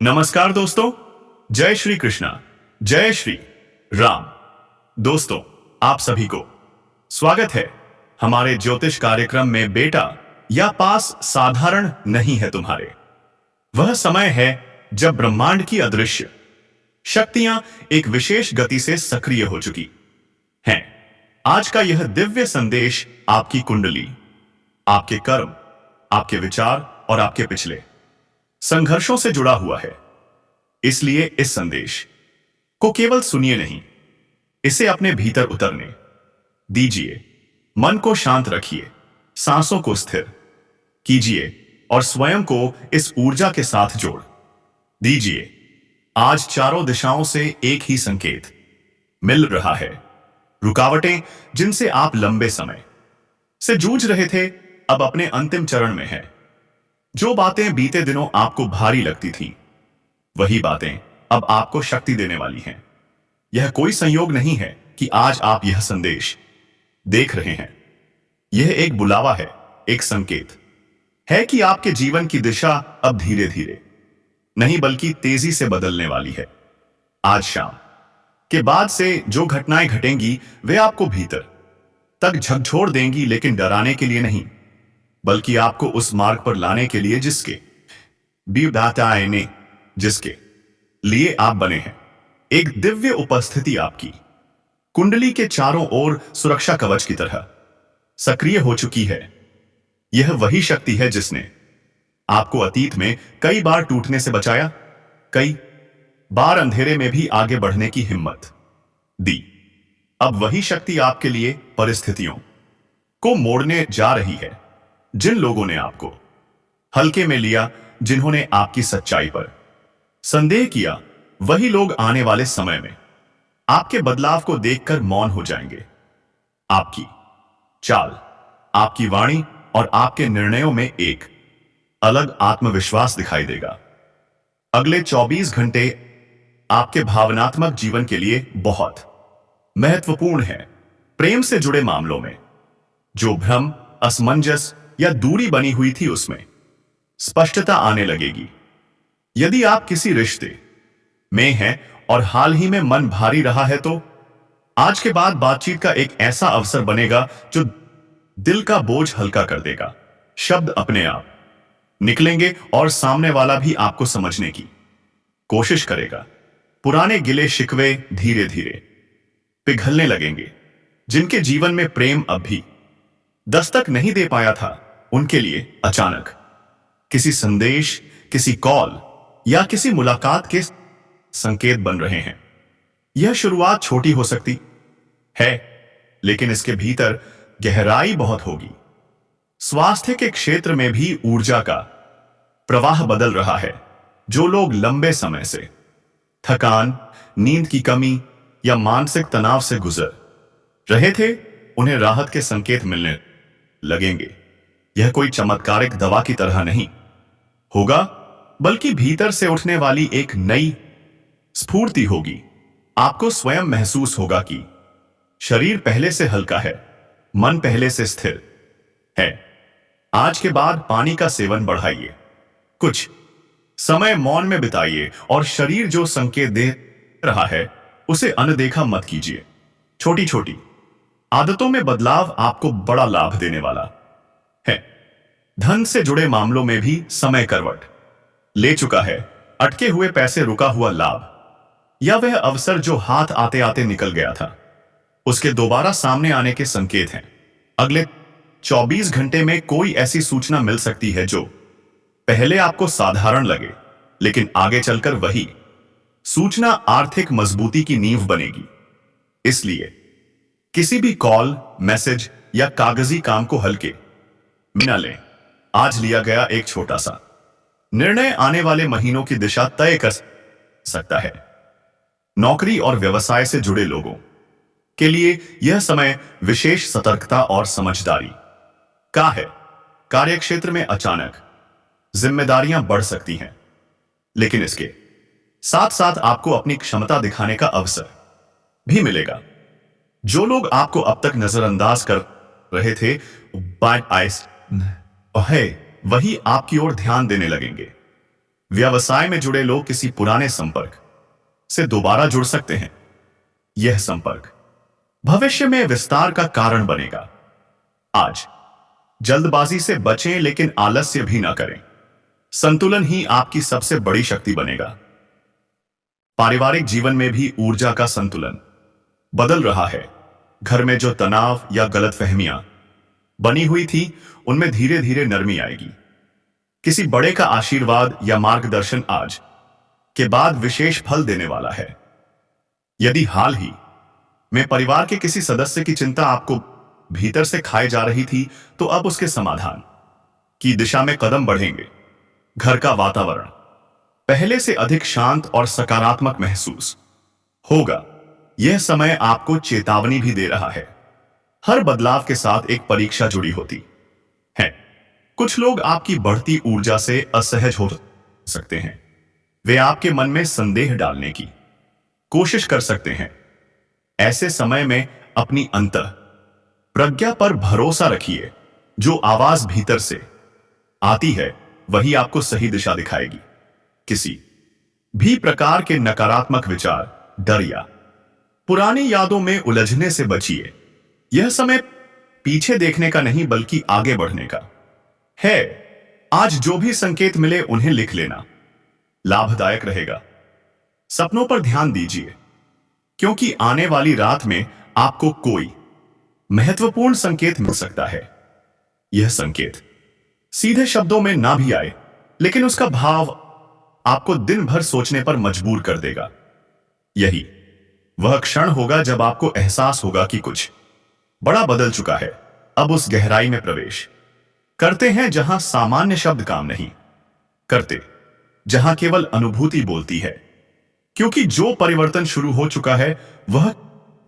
नमस्कार दोस्तों। जय श्री कृष्णा। जय श्री राम। दोस्तों, आप सभी को स्वागत है हमारे ज्योतिष कार्यक्रम में। बेटा या पास साधारण नहीं है तुम्हारे। वह समय है जब ब्रह्मांड की अदृश्य शक्तियां एक विशेष गति से सक्रिय हो चुकी हैं। आज का यह दिव्य संदेश आपकी कुंडली, आपके कर्म, आपके विचार और आपके पिछले संघर्षों से जुड़ा हुआ है। इसलिए इस संदेश को केवल सुनिए नहीं, इसे अपने भीतर उतरने दीजिए। मन को शांत रखिए, सांसों को स्थिर कीजिए और स्वयं को इस ऊर्जा के साथ जोड़ दीजिए। आज चारों दिशाओं से एक ही संकेत मिल रहा है। रुकावटें जिनसे आप लंबे समय से जूझ रहे थे, अब अपने अंतिम चरण में है। जो बातें बीते दिनों आपको भारी लगती थीं, वही बातें अब आपको शक्ति देने वाली हैं। यह कोई संयोग नहीं है कि आज आप यह संदेश देख रहे हैं। यह एक बुलावा है, एक संकेत है कि आपके जीवन की दिशा अब धीरे धीरे नहीं बल्कि तेजी से बदलने वाली है। आज शाम के बाद से जो घटनाएं घटेंगी वे आपको भीतर तक झकझोर देंगी, लेकिन डराने के लिए नहीं, बल्कि आपको उस मार्ग पर लाने के लिए जिसके लिए आप बने हैं। एक दिव्य उपस्थिति आपकी कुंडली के चारों ओर सुरक्षा कवच की तरह सक्रिय हो चुकी है। यह वही शक्ति है जिसने आपको अतीत में कई बार टूटने से बचाया, कई बार अंधेरे में भी आगे बढ़ने की हिम्मत दी। अब वही शक्ति आपके लिए परिस्थितियों को मोड़ने जा रही है। जिन लोगों ने आपको हल्के में लिया, जिन्होंने आपकी सच्चाई पर संदेह किया, वही लोग आने वाले समय में आपके बदलाव को देखकर मौन हो जाएंगे। आपकी चाल, आपकी वाणी और आपके निर्णयों में एक अलग आत्मविश्वास दिखाई देगा। अगले 24 घंटे आपके भावनात्मक जीवन के लिए बहुत महत्वपूर्ण है। प्रेम से जुड़े मामलों में जो भ्रम, असमंजस या दूरी बनी हुई थी, उसमें स्पष्टता आने लगेगी। यदि आप किसी रिश्ते में हैं और हाल ही में मन भारी रहा है, तो आज के बाद बातचीत का एक ऐसा अवसर बनेगा जो दिल का बोझ हल्का कर देगा। शब्द अपने आप निकलेंगे और सामने वाला भी आपको समझने की कोशिश करेगा। पुराने गिले शिकवे धीरे धीरे पिघलने लगेंगे। जिनके जीवन में प्रेम अब भी दस्तक नहीं दे पाया था, उनके लिए अचानक किसी संदेश, किसी कॉल या किसी मुलाकात के संकेत बन रहे हैं। यह शुरुआत छोटी हो सकती है, लेकिन इसके भीतर गहराई बहुत होगी। स्वास्थ्य के क्षेत्र में भी ऊर्जा का प्रवाह बदल रहा है। जो लोग लंबे समय से थकान, नींद की कमी या मानसिक तनाव से गुजर रहे थे, उन्हें राहत के संकेत मिलने लगेंगे। यह कोई चमत्कारिक दवा की तरह नहीं होगा, बल्कि भीतर से उठने वाली एक नई स्फूर्ति होगी। आपको स्वयं महसूस होगा कि शरीर पहले से हल्का है, मन पहले से स्थिर है। आज के बाद पानी का सेवन बढ़ाइए, कुछ समय मौन में बिताइए और शरीर जो संकेत दे रहा है उसे अनदेखा मत कीजिए। छोटी छोटी आदतों में बदलाव आपको बड़ा लाभ देने वाला है। धन से जुड़े मामलों में भी समय करवट ले चुका है। अटके हुए पैसे, रुका हुआ लाभ या वह अवसर जो हाथ आते आते निकल गया था, उसके दोबारा सामने आने के संकेत हैं। अगले 24 घंटे में कोई ऐसी सूचना मिल सकती है जो पहले आपको साधारण लगे, लेकिन आगे चलकर वही सूचना आर्थिक मजबूती की नींव बनेगी। इसलिए किसी भी कॉल, मैसेज या कागजी काम को हल्के में न लें। आज लिया गया एक छोटा सा निर्णय आने वाले महीनों की दिशा तय कर सकता है। नौकरी और व्यवसाय से जुड़े लोगों के लिए यह समय विशेष सतर्कता और समझदारी का है। कार्यक्षेत्र में अचानक जिम्मेदारियां बढ़ सकती हैं, लेकिन इसके साथ साथ आपको अपनी क्षमता दिखाने का अवसर भी मिलेगा। जो लोग आपको अब तक नजरअंदाज कर रहे थे, वही आपकी ओर ध्यान देने लगेंगे। व्यवसाय में जुड़े लोग किसी पुराने संपर्क से दोबारा जुड़ सकते हैं। यह संपर्क भविष्य में विस्तार का कारण बनेगा। आज जल्दबाजी से बचें, लेकिन आलस्य भी ना करें। संतुलन ही आपकी सबसे बड़ी शक्ति बनेगा। पारिवारिक जीवन में भी ऊर्जा का संतुलन बदल रहा है। घर में जो तनाव या गलतफहमियां बनी हुई थी, उनमें धीरे धीरे नरमी आएगी। किसी बड़े का आशीर्वाद या मार्गदर्शन आज के बाद विशेष फल देने वाला है। यदि हाल ही में परिवार के किसी सदस्य की चिंता आपको भीतर से खाए जा रही थी, तो अब उसके समाधान की दिशा में कदम बढ़ेंगे। घर का वातावरण पहले से अधिक शांत और सकारात्मक महसूस होगा। यह समय आपको चेतावनी भी दे रहा है। हर बदलाव के साथ एक परीक्षा जुड़ी होती है। कुछ लोग आपकी बढ़ती ऊर्जा से असहज हो सकते हैं। वे आपके मन में संदेह डालने की कोशिश कर सकते हैं। ऐसे समय में अपनी अंतः प्रज्ञा पर भरोसा रखिए। जो आवाज भीतर से आती है, वही आपको सही दिशा दिखाएगी। किसी भी प्रकार के नकारात्मक विचार, डर या पुरानी यादों में उलझने से बचिए। यह समय पीछे देखने का नहीं, बल्कि आगे बढ़ने का है। आज जो भी संकेत मिले, उन्हें लिख लेना लाभदायक रहेगा। सपनों पर ध्यान दीजिए, क्योंकि आने वाली रात में आपको कोई महत्वपूर्ण संकेत मिल सकता है। यह संकेत सीधे शब्दों में ना भी आए, लेकिन उसका भाव आपको दिन भर सोचने पर मजबूर कर देगा। यही वह क्षण होगा जब आपको एहसास होगा कि कुछ बड़ा बदल चुका है। अब उस गहराई में प्रवेश करते हैं जहां सामान्य शब्द काम नहीं करते, जहां केवल अनुभूति बोलती है। क्योंकि जो परिवर्तन शुरू हो चुका है, वह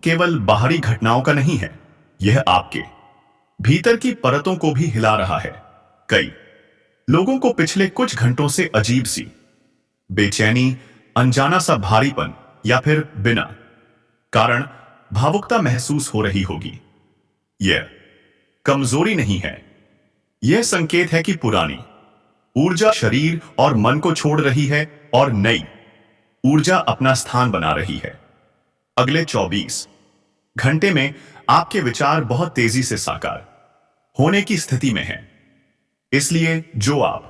केवल बाहरी घटनाओं का नहीं है। यह आपके भीतर की परतों को भी हिला रहा है। कई लोगों को पिछले कुछ घंटों से अजीब सी बेचैनी, अनजाना सा भारीपन या फिर बिना कारण भावुकता महसूस हो रही होगी। यह कमजोरी नहीं है। यह संकेत है कि पुरानी ऊर्जा शरीर और मन को छोड़ रही है और नई ऊर्जा अपना स्थान बना रही है। अगले 24 घंटे में आपके विचार बहुत तेजी से साकार होने की स्थिति में हैं। इसलिए जो आप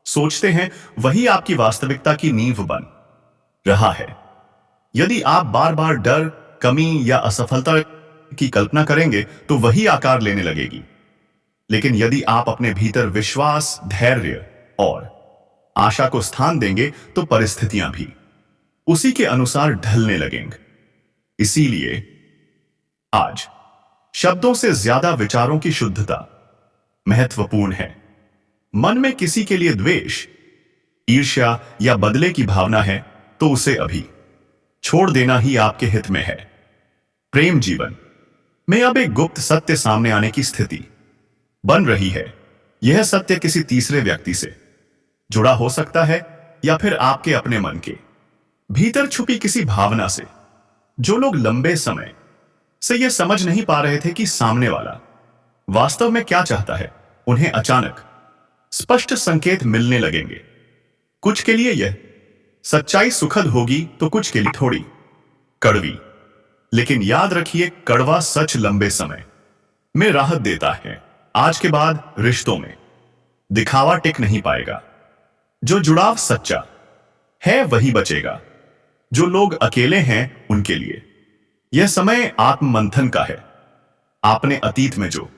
सोचते हैं, वही आपकी वास्तविकता की नींव बन रहा है। यदि आप बार बार डर, कमी या असफलता की कल्पना करेंगे, तो वही आकार लेने लगेगी। लेकिन यदि आप अपने भीतर विश्वास, धैर्य और आशा को स्थान देंगे, तो परिस्थितियां भी उसी के अनुसार ढलने लगेंगे। इसीलिए आज शब्दों से ज्यादा विचारों की शुद्धता महत्वपूर्ण है। मन में किसी के लिए द्वेष, ईर्ष्या या बदले की भावना है, तो उसे अभी छोड़ देना ही आपके हित में है। प्रेम जीवन में अब एक गुप्त सत्य सामने आने की स्थिति बन रही है। यह सत्य किसी तीसरे व्यक्ति से जुड़ा हो सकता है, या फिर आपके अपने मन के भीतर छुपी किसी भावना से। जो लोग लंबे समय से यह समझ नहीं पा रहे थे कि सामने वाला वास्तव में क्या चाहता है, उन्हें अचानक स्पष्ट संकेत मिलने लगेंगे। कुछ के लिए यह सच्चाई सुखद होगी, तो कुछ के लिए थोड़ी कड़वी। लेकिन याद रखिए, कड़वा सच लंबे समय में राहत देता है। आज के बाद रिश्तों में दिखावा टिक नहीं पाएगा। जो जुड़ाव सच्चा है, वही बचेगा। जो लोग अकेले हैं, उनके लिए यह समय आत्ममंथन का है। आपने अतीत में जो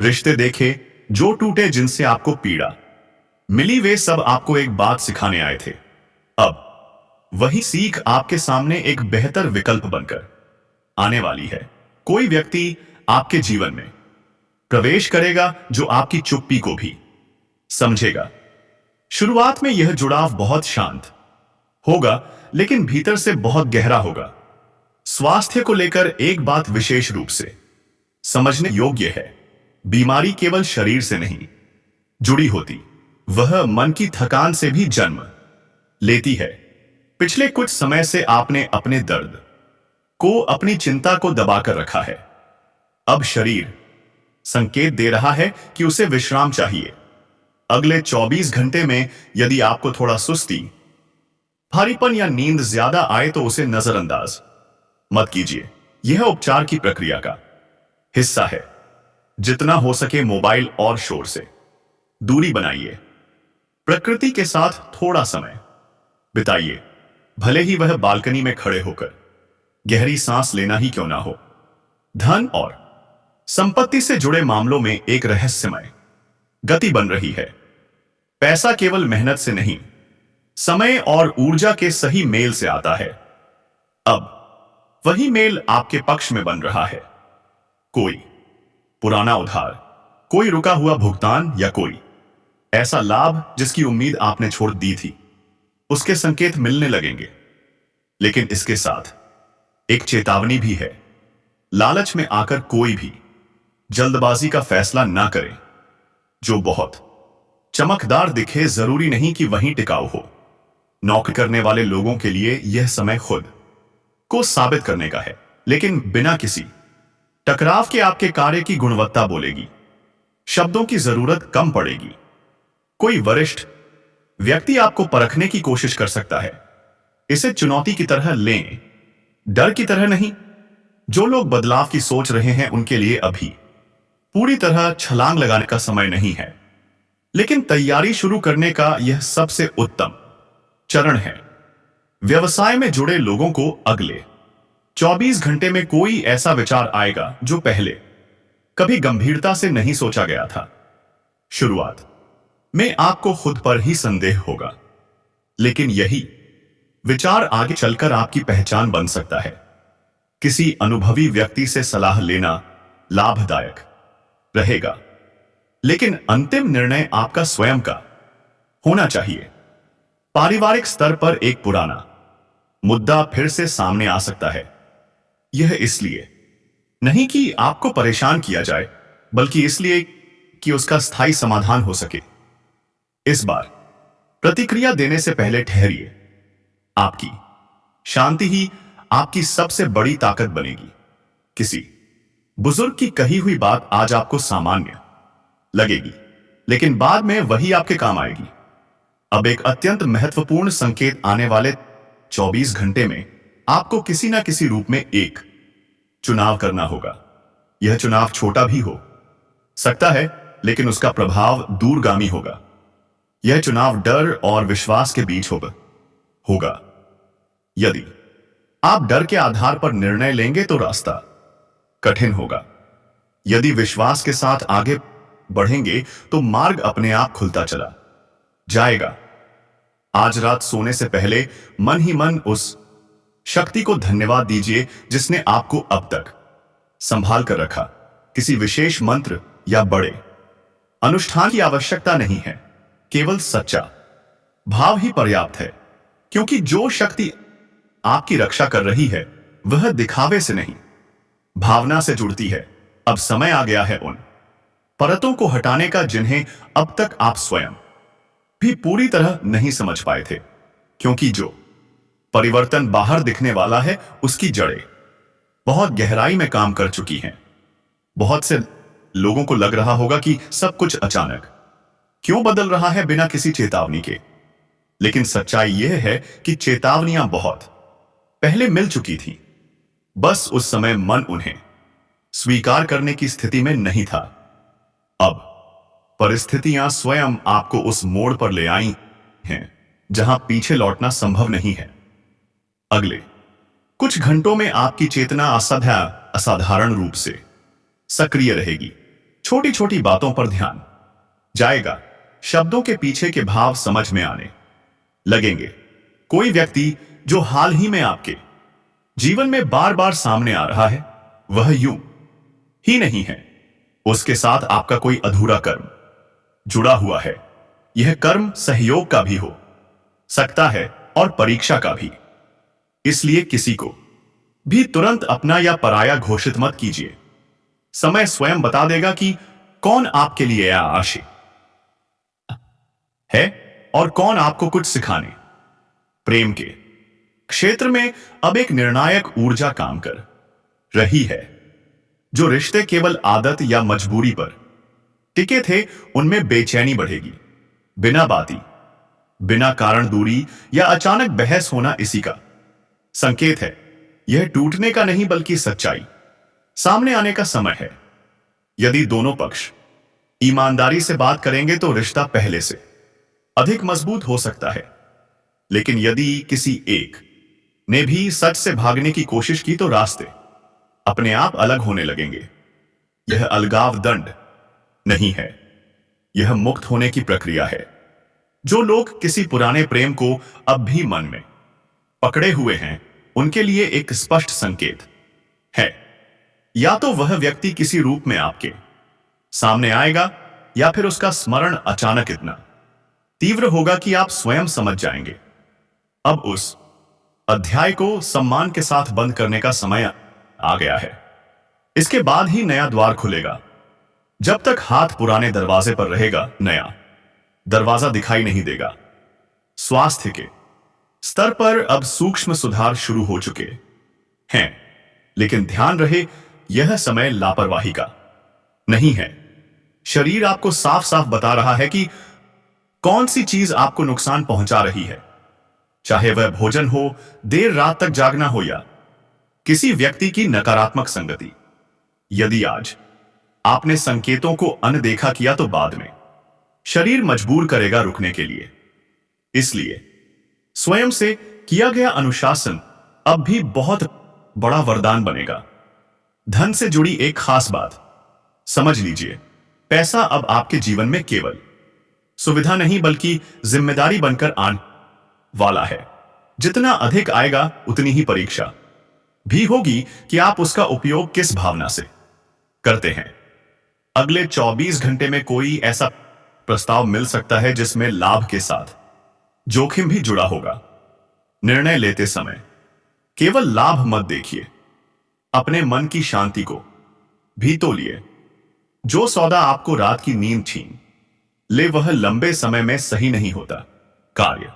रिश्ते देखे, जो टूटे, जिनसे आपको पीड़ा मिली, वे सब आपको एक बात सिखाने आए थे। अब वही सीख आपके सामने एक बेहतर विकल्प बनकर आने वाली है। कोई व्यक्ति आपके जीवन में प्रवेश करेगा जो आपकी चुप्पी को भी समझेगा। शुरुआत में यह जुड़ाव बहुत शांत होगा, लेकिन भीतर से बहुत गहरा होगा। स्वास्थ्य को लेकर एक बात विशेष रूप से समझने योग्य है। बीमारी केवल शरीर से नहीं जुड़ी होती, वह मन की थकान से भी जन्म लेती है। पिछले कुछ समय से आपने अपने दर्द को, अपनी चिंता को दबाकर रखा है। अब शरीर संकेत दे रहा है कि उसे विश्राम चाहिए। अगले 24 घंटे में यदि आपको थोड़ा सुस्ती, भारीपन या नींद ज्यादा आए तो उसे नजरअंदाज मत कीजिए। यह उपचार की प्रक्रिया का हिस्सा है। जितना हो सके मोबाइल और शोर से दूरी बनाइए। प्रकृति के साथ थोड़ा समय बिताइए, भले ही वह बालकनी में खड़े होकर गहरी सांस लेना ही क्यों ना हो। धन और संपत्ति से जुड़े मामलों में एक रहस्यमय गति बन रही है। पैसा केवल मेहनत से नहीं, समय और ऊर्जा के सही मेल से आता है। अब वही मेल आपके पक्ष में बन रहा है। कोई पुराना उधार, कोई रुका हुआ भुगतान या कोई ऐसा लाभ जिसकी उम्मीद आपने छोड़ दी थी, उसके संकेत मिलने लगेंगे। लेकिन इसके साथ एक चेतावनी भी है। लालच में आकर कोई भी जल्दबाजी का फैसला ना करे। जो बहुत चमकदार दिखे जरूरी नहीं कि वहीं टिकाऊ हो। नौकरी करने वाले लोगों के लिए यह समय खुद को साबित करने का है, लेकिन बिना किसी टकराव के आपके कार्य की गुणवत्ता बोलेगी। शब्दों की जरूरत कम पड़ेगी। कोई वरिष्ठ व्यक्ति आपको परखने की कोशिश कर सकता है। इसे चुनौती की तरह लें, डर की तरह नहीं। जो लोग बदलाव की सोच रहे हैं उनके लिए अभी पूरी तरह छलांग लगाने का समय नहीं है, लेकिन तैयारी शुरू करने का यह सबसे उत्तम चरण है। व्यवसाय में जुड़े लोगों को अगले 24 घंटे में कोई ऐसा विचार आएगा जो पहले कभी गंभीरता से नहीं सोचा गया था। शुरुआत में आपको खुद पर ही संदेह होगा, लेकिन यही विचार आगे चलकर आपकी पहचान बन सकता है। किसी अनुभवी व्यक्ति से सलाह लेना लाभदायक रहेगा, लेकिन अंतिम निर्णय आपका स्वयं का होना चाहिए। पारिवारिक स्तर पर एक पुराना मुद्दा फिर से सामने आ सकता है। यह इसलिए नहीं कि आपको परेशान किया जाए, बल्कि इसलिए कि उसका स्थायी समाधान हो सके। इस बार प्रतिक्रिया देने से पहले ठहरिए। आपकी शांति ही आपकी सबसे बड़ी ताकत बनेगी। किसी बुजुर्ग की कही हुई बात आज आपको सामान्य लगेगी, लेकिन बाद में वही आपके काम आएगी। अब एक अत्यंत महत्वपूर्ण संकेत आने वाले 24 घंटे में आपको किसी ना किसी रूप में एक चुनाव करना होगा। यह चुनाव छोटा भी हो सकता है, लेकिन उसका प्रभाव दूरगामी होगा। यह चुनाव डर और विश्वास के बीच होगा। यदि आप डर के आधार पर निर्णय लेंगे तो रास्ता कठिन होगा। यदि विश्वास के साथ आगे बढ़ेंगे तो मार्ग अपने आप खुलता चला जाएगा। आज रात सोने से पहले मन ही मन उस शक्ति को धन्यवाद दीजिए जिसने आपको अब तक संभाल कर रखा। किसी विशेष मंत्र या बड़े अनुष्ठान की आवश्यकता नहीं है, केवल सच्चा भाव ही पर्याप्त है। क्योंकि जो शक्ति आपकी रक्षा कर रही है वह दिखावे से नहीं, भावना से जुड़ती है। अब समय आ गया है उन परतों को हटाने का जिन्हें अब तक आप स्वयं भी पूरी तरह नहीं समझ पाए थे। क्योंकि जो परिवर्तन बाहर दिखने वाला है उसकी जड़ें बहुत गहराई में काम कर चुकी हैं। बहुत से लोगों को लग रहा होगा कि सब कुछ अचानक क्यों बदल रहा है बिना किसी चेतावनी के, लेकिन सच्चाई यह है कि चेतावनियां बहुत पहले मिल चुकी थी। बस उस समय मन उन्हें स्वीकार करने की स्थिति में नहीं था। अब परिस्थितियां स्वयं आपको उस मोड़ पर ले आई हैं जहां पीछे लौटना संभव नहीं है। अगले कुछ घंटों में आपकी चेतना असाधारण रूप से सक्रिय रहेगी। छोटी छोटी बातों पर ध्यान जाएगा। शब्दों के पीछे के भाव समझ में आने लगेंगे। कोई व्यक्ति जो हाल ही में आपके जीवन में बार बार सामने आ रहा है वह यूं ही नहीं है। उसके साथ आपका कोई अधूरा कर्म जुड़ा हुआ है। यह कर्म सहयोग का भी हो सकता है और परीक्षा का भी। इसलिए किसी को भी तुरंत अपना या पराया घोषित मत कीजिए। समय स्वयं बता देगा कि कौन आपके लिए आशी है और कौन आपको कुछ सिखाने। प्रेम के क्षेत्र में अब एक निर्णायक ऊर्जा काम कर रही है। जो रिश्ते केवल आदत या मजबूरी पर टिके थे उनमें बेचैनी बढ़ेगी। बिना बाती, बिना कारण दूरी या अचानक बहस होना इसी का संकेत है। यह टूटने का नहीं बल्कि सच्चाई सामने आने का समय है। यदि दोनों पक्ष ईमानदारी से बात करेंगे तो रिश्ता पहले से अधिक मजबूत हो सकता है। लेकिन यदि किसी एक ने भी सच से भागने की कोशिश की तो रास्ते अपने आप अलग होने लगेंगे। यह अलगाव दंड नहीं है, यह मुक्त होने की प्रक्रिया है। जो लोग किसी पुराने प्रेम को अब भी मन में पकड़े हुए हैं, उनके लिए एक स्पष्ट संकेत है। या तो वह व्यक्ति किसी रूप में आपके सामने आएगा या फिर उसका स्मरण अचानक इतना तीव्र होगा कि आप स्वयं समझ जाएंगे अब उस अध्याय को सम्मान के साथ बंद करने का समय आ गया है। इसके बाद ही नया द्वार खुलेगा। जब तक हाथ पुराने दरवाजे पर रहेगा, नया दरवाजा दिखाई नहीं देगा। स्वास्थ्य के स्तर पर अब सूक्ष्म सुधार शुरू हो चुके हैं, लेकिन ध्यान रहे यह समय लापरवाही का नहीं है। शरीर आपको साफ साफ बता रहा है कि कौन सी चीज आपको नुकसान पहुंचा रही है, चाहे वह भोजन हो, देर रात तक जागना हो या किसी व्यक्ति की नकारात्मक संगति। यदि आज आपने संकेतों को अनदेखा किया तो बाद में शरीर मजबूर करेगा रुकने के लिए। इसलिए स्वयं से किया गया अनुशासन अब भी बहुत बड़ा वरदान बनेगा। धन से जुड़ी एक खास बात समझ लीजिए, पैसा अब आपके जीवन में केवल सुविधा नहीं बल्कि जिम्मेदारी बनकर आने वाला है। जितना अधिक आएगा उतनी ही परीक्षा भी होगी कि आप उसका उपयोग किस भावना से करते हैं। अगले 24 घंटे में कोई ऐसा प्रस्ताव मिल सकता है जिसमें लाभ के साथ जोखिम भी जुड़ा होगा। निर्णय लेते समय केवल लाभ मत देखिए, अपने मन की शांति को भी तोलिए। जो सौदा आपको रात की नींद छीन ले वह लंबे समय में सही नहीं होता। कार्य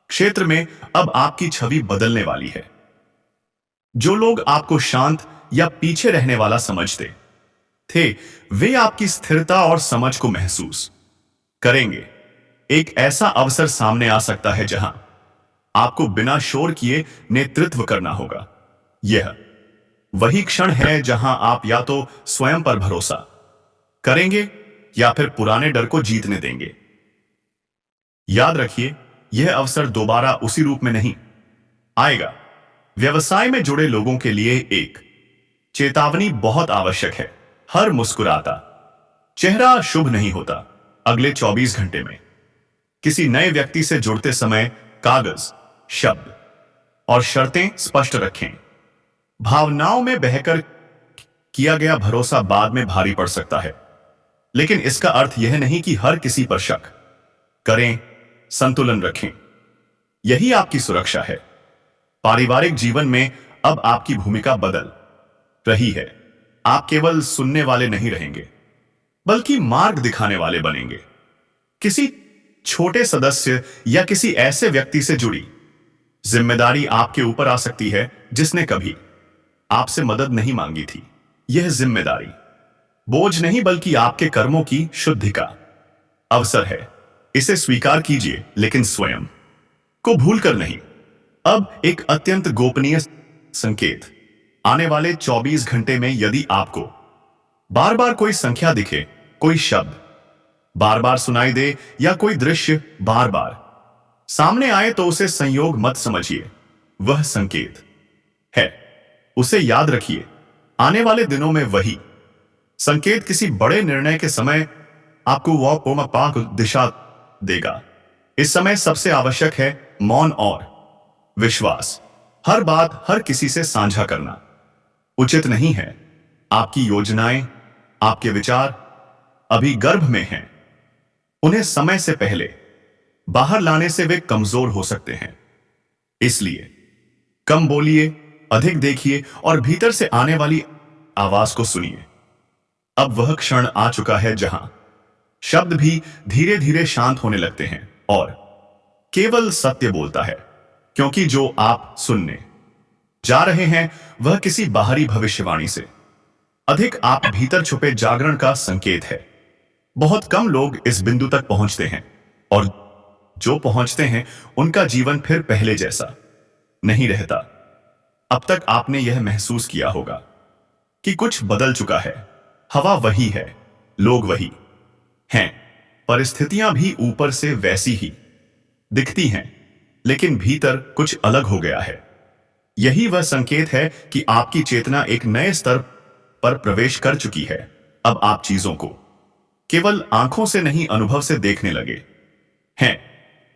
क्षेत्र में अब आपकी छवि बदलने वाली है। जो लोग आपको शांत या पीछे रहने वाला समझते थे, वे आपकी स्थिरता और समझ को महसूस करेंगे। एक ऐसा अवसर सामने आ सकता है जहां आपको बिना शोर किए नेतृत्व करना होगा। यह वही क्षण है जहां आप या तो स्वयं पर भरोसा करेंगे या फिर पुराने डर को जीतने देंगे। याद रखिए, यह अवसर दोबारा उसी रूप में नहीं आएगा। व्यवसाय में जुड़े लोगों के लिए एक चेतावनी बहुत आवश्यक है। हर मुस्कुराता चेहरा शुभ नहीं होता। अगले 24 घंटे में किसी नए व्यक्ति से जुड़ते समय कागज, शब्द और शर्तें स्पष्ट रखें। भावनाओं में बहकर किया गया भरोसा बाद में भारी पड़ सकता है, लेकिन इसका अर्थ यह नहीं कि हर किसी पर शक करें। संतुलन रखें, यही आपकी सुरक्षा है। पारिवारिक जीवन में अब आपकी भूमिका बदल रही है। आप केवल सुनने वाले नहीं रहेंगे बल्कि मार्ग दिखाने वाले बनेंगे। किसी छोटे सदस्य या किसी ऐसे व्यक्ति से जुड़ी जिम्मेदारी आपके ऊपर आ सकती है जिसने कभी आपसे मदद नहीं मांगी थी। यह जिम्मेदारी बोझ नहीं बल्कि आपके कर्मों की शुद्धि का अवसर है। इसे स्वीकार कीजिए, लेकिन स्वयं को भूलकर नहीं। अब एक अत्यंत गोपनीय संकेत, आने वाले 24 घंटे में यदि आपको बार बार कोई संख्या दिखे, कोई शब्द बार बार सुनाई दे या कोई दृश्य बार बार सामने आए तो उसे संयोग मत समझिए, वह संकेत है। उसे याद रखिए, आने वाले दिनों में वही संकेत किसी बड़े निर्णय के समय आपको वह पाक दिशा देगा। इस समय सबसे आवश्यक है मौन और विश्वास। हर बात हर किसी से साझा करना उचित नहीं है। आपकी योजनाएं, आपके विचार अभी गर्भ में हैं। उन्हें समय से पहले बाहर लाने से वे कमजोर हो सकते हैं। इसलिए कम बोलिए, अधिक देखिए और भीतर से आने वाली आवाज को सुनिए। अब वह क्षण आ चुका है जहां शब्द भी धीरे धीरे शांत होने लगते हैं और केवल सत्य बोलता है, क्योंकि जो आप सुनने जा रहे हैं वह किसी बाहरी भविष्यवाणी से अधिक आप भीतर छुपे जागरण का संकेत है। बहुत कम लोग इस बिंदु तक पहुंचते हैं, और जो पहुंचते हैं उनका जीवन फिर पहले जैसा नहीं रहता। अब तक आपने यह महसूस किया होगा कि कुछ बदल चुका है। हवा वही है, लोग वही हैं, परिस्थितियां भी ऊपर से वैसी ही दिखती हैं, लेकिन भीतर कुछ अलग हो गया है। यही वह संकेत है कि आपकी चेतना एक नए स्तर पर प्रवेश कर चुकी है। अब आप चीजों को केवल आंखों से नहीं, अनुभव से देखने लगे हैं।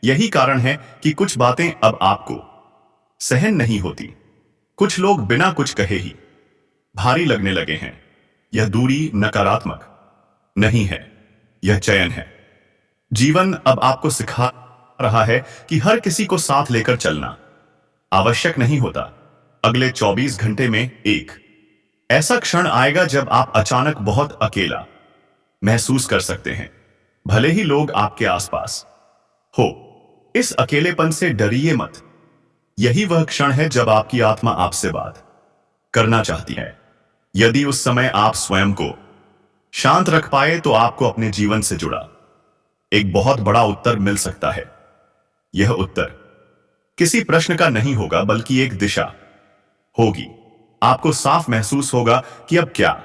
यही कारण है कि कुछ बातें अब आपको सहन नहीं होती। कुछ लोग बिना कुछ कहे ही भारी लगने लगे हैं। यह दूरी नकारात्मक नहीं है, यह चयन है। जीवन अब आपको सिखा रहा है कि हर किसी को साथ लेकर चलना आवश्यक नहीं होता। अगले 24 घंटे में एक ऐसा क्षण आएगा जब आप अचानक बहुत अकेला महसूस कर सकते हैं, भले ही लोग आपके आसपास हो। इस अकेलेपन से डरिए मत। यही वह क्षण है जब आपकी आत्मा आपसे बात करना चाहती है। यदि उस समय आप स्वयं को शांत रख पाए तो आपको अपने जीवन से जुड़ा एक बहुत बड़ा उत्तर मिल सकता है। यह उत्तर किसी प्रश्न का नहीं होगा, बल्कि एक दिशा होगी। आपको साफ महसूस होगा कि अब क्या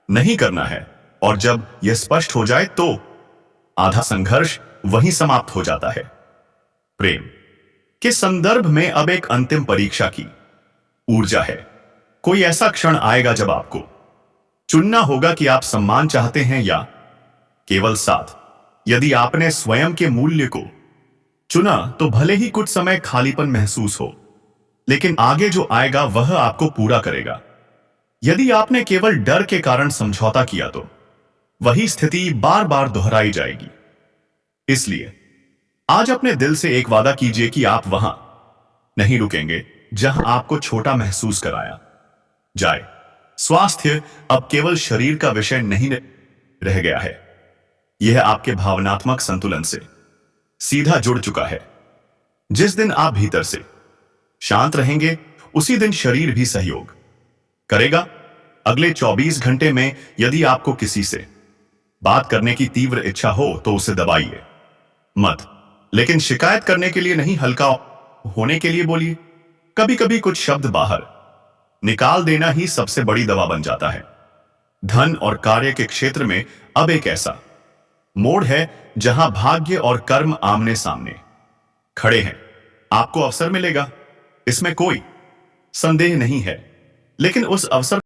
नहीं करना है, और जब यह स्पष्ट हो जाए तो आधा संघर्ष वहीं समाप्त हो जाता है। प्रेम के संदर्भ में अब एक अंतिम परीक्षा की ऊर्जा है। कोई ऐसा क्षण आएगा जब आपको चुनना होगा कि आप सम्मान चाहते हैं या केवल साथ। यदि आपने स्वयं के मूल्य को चुना तो भले ही कुछ समय खालीपन महसूस हो, लेकिन आगे जो आएगा वह आपको पूरा करेगा। यदि आपने केवल डर के कारण समझौता किया तो वही स्थिति बार बार दोहराई जाएगी। इसलिए आज अपने दिल से एक वादा कीजिए कि आप वहां नहीं रुकेंगे जहां आपको छोटा महसूस कराया जाए। स्वास्थ्य अब केवल शरीर का विषय नहीं रह गया है, यह आपके भावनात्मक संतुलन से सीधा जुड़ चुका है। जिस दिन आप भीतर से शांत रहेंगे, उसी दिन शरीर भी सहयोग करेगा। अगले 24 घंटे में यदि आपको किसी से बात करने की तीव्र इच्छा हो तो उसे दबाइए मत, लेकिन शिकायत करने के लिए नहीं, हल्का होने के लिए बोलिए। कभी कभी कुछ शब्द बाहर निकाल देना ही सबसे बड़ी दवा बन जाता है। धन और कार्य के क्षेत्र में अब एक ऐसा मोड़ है जहां भाग्य और कर्म आमने सामने खड़े हैं। आपको अवसर मिलेगा, इसमें कोई संदेह नहीं है, लेकिन उस अवसर